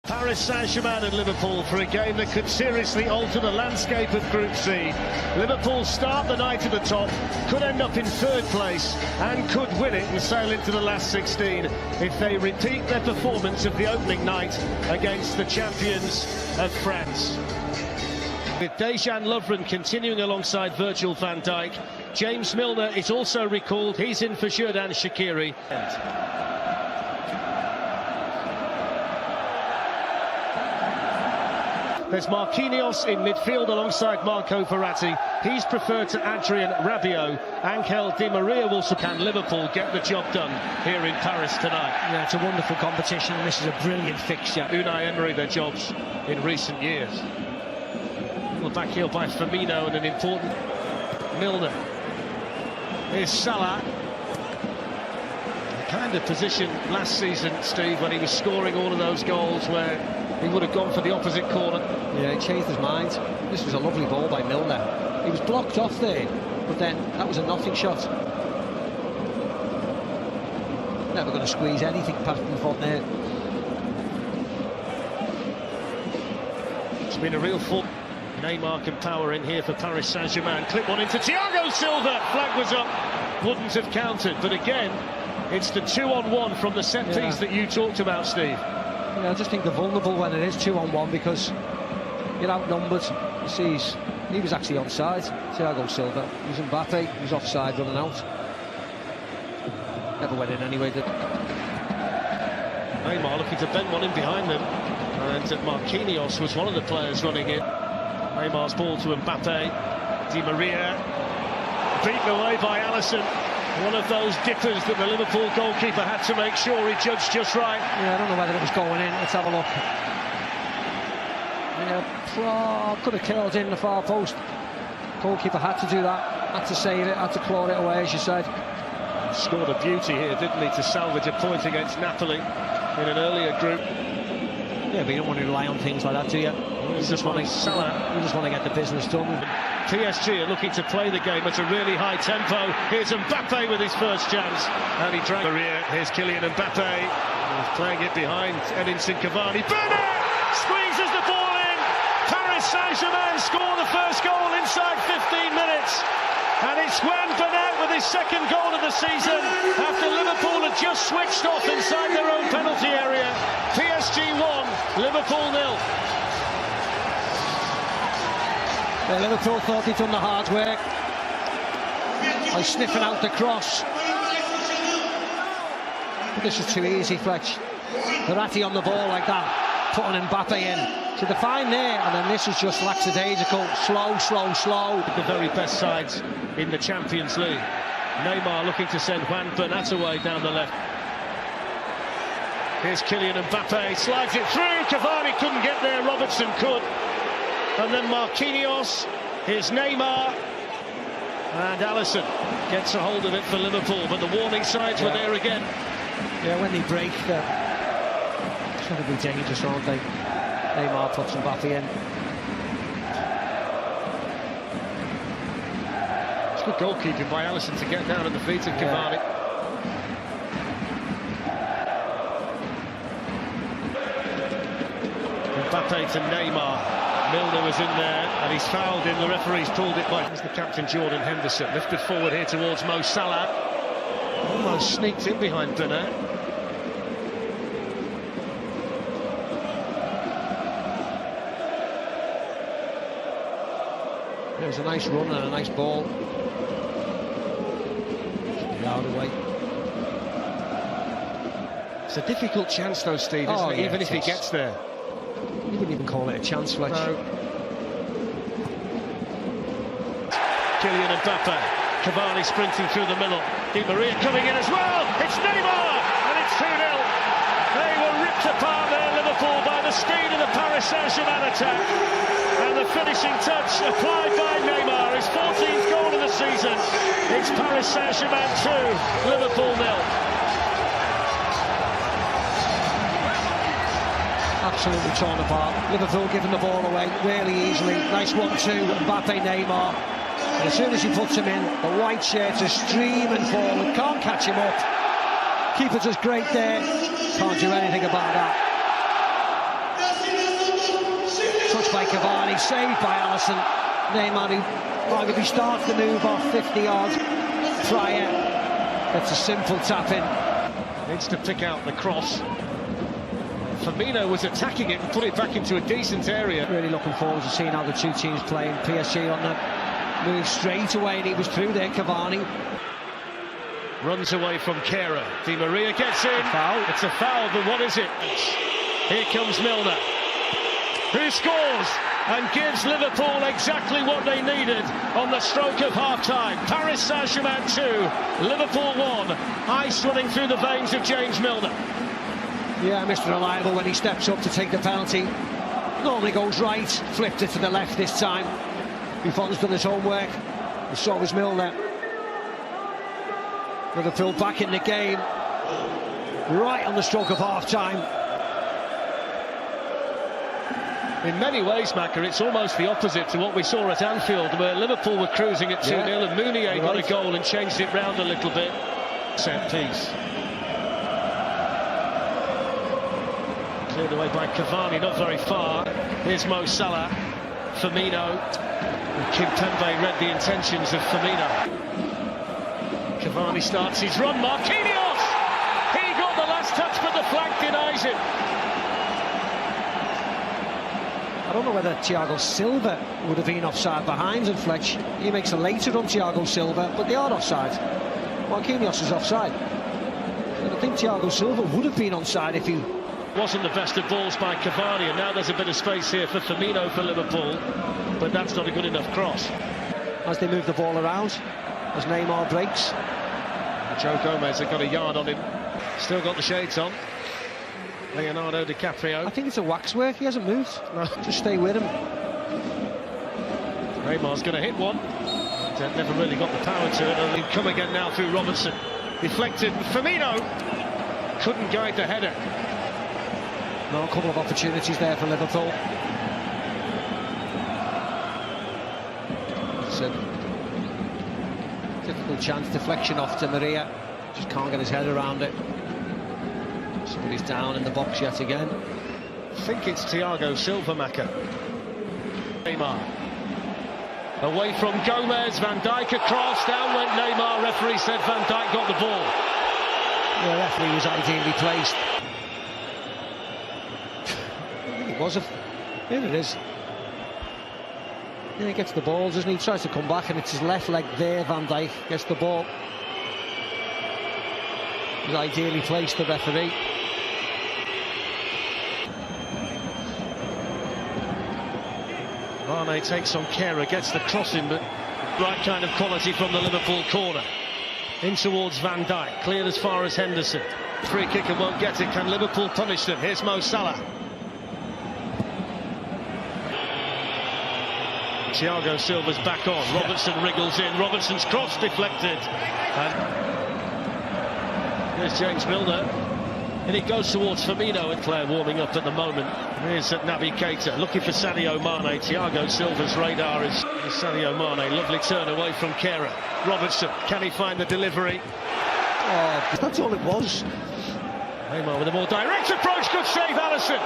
Paris Saint-Germain and Liverpool for a game that could seriously alter the landscape of Group C. Liverpool start the night at the top, could end up in third place and could win it and sail into the last 16 if they repeat their performance of the opening night against the champions of France. With Dejan Lovren continuing alongside Virgil van Dijk, James Milner is also recalled. He's in for Xherdan Shaqiri. There's Marquinhos in midfield alongside Marco Verratti. He's preferred to Adrien Rabiot. Angel Di Maria will can Liverpool get the job done here in Paris tonight. Yeah, it's a wonderful competition and this is a brilliant fixture. Unai Emery, their jobs in recent years. Well, back heel by Firmino and an important Milner. Here's Salah. The kind of position last season, Steve, when he was scoring all of those goals where he would have gone for the opposite corner. Yeah, he changed his mind. This was a lovely ball by Milner. He was blocked off there, but then that was a nothing shot. Never going to squeeze anything past him from there. It's been a real fun. Neymar can power in here for Paris Saint-Germain. Clip one into Thiago Silva. Flag was up. Wouldn't have counted. But again, it's the 2-on-1 from the set piece that you talked about, Steve. Yeah, I just think they're vulnerable when it is 2-on-1 because you're outnumbered. You see, he was actually onside. Thiago Silva. He was Mbappe. He was offside running out. Never went in anyway, did Neymar looking to bend one in behind them. And Marquinhos was one of the players running in. Neymar's ball to Mbappe. Di Maria. Beaten away by Alisson. One of those dippers that the Liverpool goalkeeper had to make sure he judged just right. Yeah, I don't know whether it was going in. Let's have a look. Yeah, could have curled in the far post. Goalkeeper had to do that. Had to save it. Had to claw it away, as you said. Scored a beauty here, didn't he, to salvage a point against Napoli in an earlier group. Yeah, but you don't want to rely on things like that, do you? You just want to get the business done. PSG are looking to play the game at a really high tempo. Here's Mbappe with his first chance, and he drank Maria. Here's Kylian Mbappe. He's playing it behind Edinson Cavani. Bernat squeezes the ball in. Paris Saint-Germain score the first goal inside 15 minutes. And it's Juan Bernat with his second goal of the season after Liverpool had just switched off inside their own penalty area. PSG 1, Liverpool 0. Yeah, Liverpool thought they'd done the hard work by sniffing out the cross. But this is too easy, Fletch. Verratti on the ball like that, putting Mbappe in. So they're fine there, and then this is just lackadaisical. Slow. The very best sides in the Champions League. Neymar looking to send Juan Bernat away down the left. Here's Kylian Mbappe, slides it through. Cavani couldn't get there, Robertson could. And then Marquinhos, here's Neymar, and Alisson gets a hold of it for Liverpool, but the warning signs were there again. Yeah, when they break, it's going to be dangerous, aren't they? Neymar puts Mbappe in. It's good goalkeeping by Alisson to get down at the feet of Cavani. Mbappe to Neymar. Milner was in there and he's fouled him. The referee's pulled it by the captain Jordan Henderson. Lifted forward here towards Mo Salah. Almost sneaked in behind Bernat. There's a nice run and a nice ball. Should be out of the way. It's a difficult chance though, Steve, isn't it? Even if he gets there. You wouldn't even call it a chance, Fletch. No. Kylian Mbappe. Cavani sprinting through the middle. Di Maria coming in as well. It's Neymar, and it's 2-0. They were ripped apart there, Liverpool, by the speed of the Paris Saint-Germain attack. And the finishing touch applied by Neymar, his 14th goal of the season. It's Paris Saint-Germain 2, Liverpool 0. Absolutely torn apart. Liverpool giving the ball away really easily. Nice 1-2, Mbappe, Neymar. And as soon as he puts him in, the white shirts are streaming forward. Can't catch him up. Keeper just great there. Can't do anything about that. touch by Cavani, saved by Alisson. Neymar, who arguably starts the move off 50 yards prior. That's a simple tap in. Needs to pick out the cross. Firmino was attacking it and put it back into a decent area. Really looking forward to seeing how the two teams play. PSG on the move straight away, and he was through there, Cavani. Runs away from Kehrer. Di Maria gets in. Foul. It's a foul, but what is it? Here comes Milner, who scores and gives Liverpool exactly what they needed on the stroke of half-time. Paris Saint-Germain 2, Liverpool 1. Ice running through the veins of James Milner. Yeah, Mr. Reliable when he steps up to take the penalty. Normally goes right, flipped it to the left this time. Buffon's done his homework, and so was Milner. Liverpool back in the game, right on the stroke of half-time. In many ways, Macca, it's almost the opposite to what we saw at Anfield, where Liverpool were cruising at 2-0 and Meunier got a goal and changed it round a little bit. Set piece. Cleared away by Cavani, not very far. Here's Mo Salah, Firmino. Kimpembe read the intentions of Firmino. Cavani starts his run, Marquinhos! He got the last touch, but the flag denies him. I don't know whether Thiago Silva would have been offside behind and Fletch. He makes a later run, Thiago Silva, but they are offside. Marquinhos is offside. And I think Thiago Silva would have been onside if he... Wasn't the best of balls by Cavani, and now there's a bit of space here for Firmino for Liverpool, but that's not a good enough cross. As they move the ball around, as Neymar breaks. Joe Gomez has got a yard on him. Still got the shades on. Leonardo DiCaprio. I think it's a waxwork, he hasn't moved. No. Just stay with him. Neymar's going to hit one. Never really got the power to it. And he'll come again now through Robertson. Deflected. Firmino couldn't guide the header. No, a couple of opportunities there for Liverpool. It's a difficult chance, deflection off to Maria. Just can't get his head around it. Somebody's down in the box yet again. I think it's Thiago Silva, Macca. Neymar. Away from Gomez, Van Dijk across, down went Neymar. Referee said Van Dijk got the ball. The referee was ideally placed. It was a... Here it is. Yeah, he gets the ball, doesn't he? He tries to come back and it's his left leg there, Van Dijk gets the ball. It was ideally placed, the referee. Mane takes on Kehrer, gets the crossing, but right kind of quality from the Liverpool corner. In towards Van Dijk, cleared as far as Henderson. Free kicker won't get it, can Liverpool punish them? Here's Mo Salah. Thiago Silva's back on, Robertson wriggles in, Robertson's cross deflected. And here's James Milner. And it goes towards Firmino, and Claire warming up at the moment. Here's Naby Keita looking for Sadio Mane. Thiago Silva's radar is Sadio Mane. Lovely turn away from Kehrer. Robertson, can he find the delivery? Oh, that's all it was. Neymar with a more direct approach. Good save, Alisson.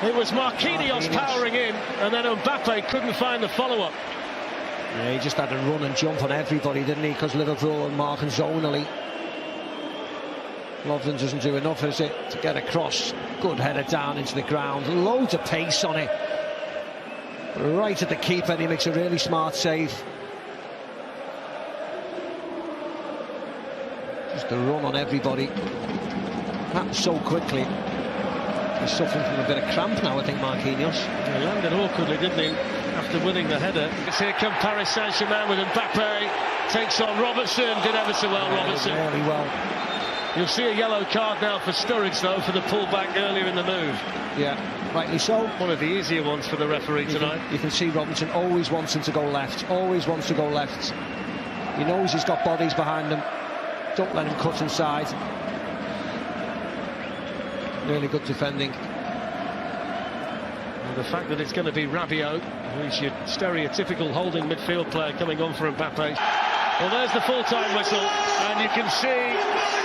It was Marquinhos powering in, and then Mbappe couldn't find the follow-up. Yeah, he just had to run and jump on everybody, didn't he? Because Liverpool are marking zonally. Lovren doesn't do enough, is it, to get across. Good header down into the ground. Loads of pace on it. Right at the keeper, and he makes a really smart save. Just a run on everybody. Happened so quickly. He's suffering from a bit of cramp now, I think, Marquinhos. He landed awkwardly, didn't he, after winning the header. Here come Paris Saint-Germain with Mbappe. Takes on Robertson. Did ever so well, Robertson. Really well. You'll see a yellow card now for Sturridge, though, for the pullback earlier in the move. Yeah, rightly so. One of the easier ones for the referee tonight. You can see Robertson always wants him to go left. Always wants to go left. He knows he's got bodies behind him. Don't let him cut inside. Really good defending. And the fact that it's going to be Rabiot, who's your stereotypical holding midfield player, coming on for Mbappe. Well, there's the full-time whistle, and you can see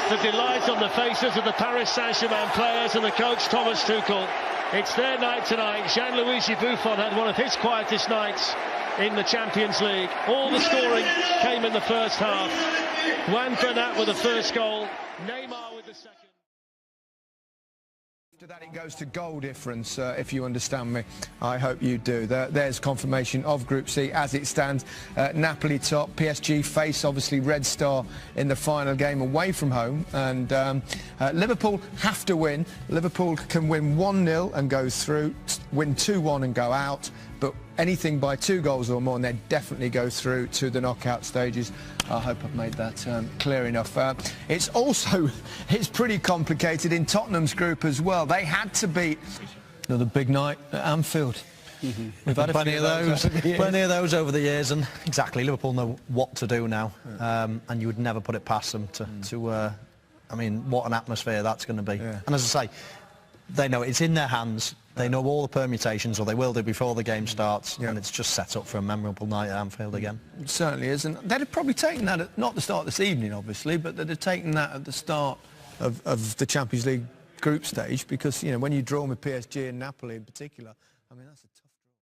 the delight on the faces of the Paris Saint-Germain players and the coach Thomas Tuchel. It's their night tonight. Gianluigi Buffon had one of his quietest nights in the Champions League. All the scoring came in the first half. Juan Bernat with the first goal, Neymar with the second. After that it goes to goal difference, if you understand me. I hope you do. There's confirmation of Group C as it stands. Napoli top, PSG face obviously Red Star in the final game away from home, and Liverpool have to win. Liverpool can win 1-0 and go through, win 2-1 and go out, but anything by 2 goals or more and they definitely go through to the knockout stages. I hope I've made that clear enough. It's pretty complicated in Tottenham's group as well. They had to beat another big night at Anfield. We've had plenty of those over the years, and exactly, Liverpool know what to do now, and you would never put it past them to I mean, what an atmosphere that's going to be. Yeah. And as I say, they know it's in their hands. They know all the permutations, or they will do before the game starts, and it's just set up for a memorable night at Anfield again. It certainly is, and they'd have probably taken that at, not the start of this evening, obviously, but they'd have taken that at the start of the Champions League group stage, because, you know, when you draw with PSG and Napoli in particular, I mean, that's a tough...